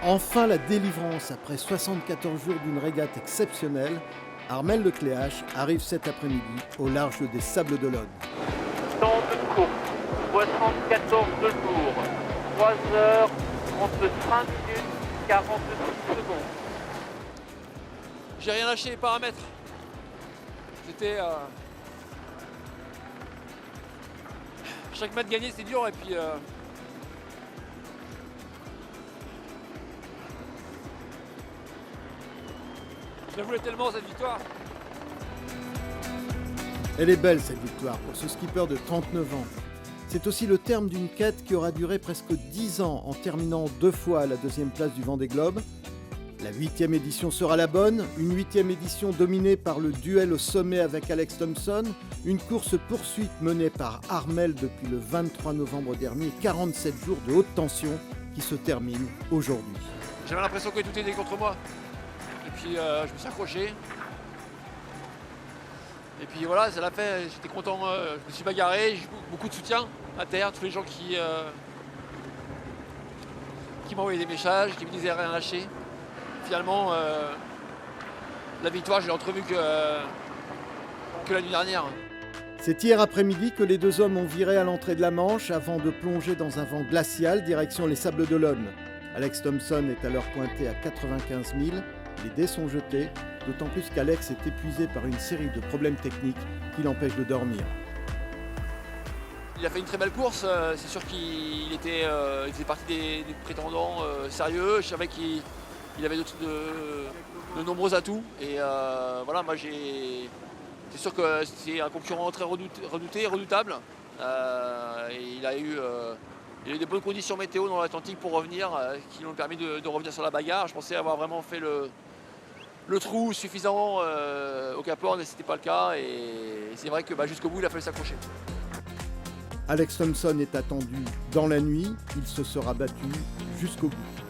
Enfin la délivrance après 74 jours d'une régate exceptionnelle, Armel Lecléache arrive cet après-midi au large des Sables d'Olonne. Temps de course, 74 jours, 3 heures, 35 minutes, 46 secondes. J'ai rien lâché les paramètres. C'était... Chaque mètre gagné c'est dur et puis... Je la voulais tellement cette victoire. Elle est belle cette victoire pour ce skipper de 39 ans. C'est aussi le terme d'une quête qui aura duré presque 10 ans en terminant 2 fois à la 2e place du Vendée Globe. La 8e édition sera la bonne, une 8e édition dominée par le duel au sommet avec Alex Thomson, une course-poursuite menée par Armel depuis le 23 novembre dernier, 47 jours de haute tension qui se terminent aujourd'hui. J'avais l'impression que tout était contre moi. Et puis je me suis accroché. Et puis voilà, ça l'a fait, j'étais content, je me suis bagarré, j'ai eu beaucoup de soutien à terre, tous les gens qui m'envoyaient des messages, qui me disaient rien lâcher. Finalement, la victoire, je l'ai entrevue que la nuit dernière. C'est hier après-midi que les deux hommes ont viré à l'entrée de la Manche avant de plonger dans un vent glacial direction les Sables d'Olonne. Alex Thomson est alors pointé à 95 000. Les dés sont jetés, d'autant plus qu'Alex est épuisé par une série de problèmes techniques qui l'empêchent de dormir. Il a fait une très belle course, c'est sûr qu'il faisait partie des prétendants sérieux. Je savais qu'il avait de nombreux atouts. Et voilà, moi c'est sûr que c'est un concurrent très redouté, redoutable. Et il a eu des bonnes conditions météo dans l'Atlantique pour revenir, qui lui ont permis de revenir sur la bagarre. Je pensais avoir vraiment fait le trou suffisant au Cap Horn, mais ce n'était pas le cas. Et c'est vrai que jusqu'au bout, il a fallu s'accrocher. Alex Thomson est attendu dans la nuit, il se sera battu jusqu'au bout.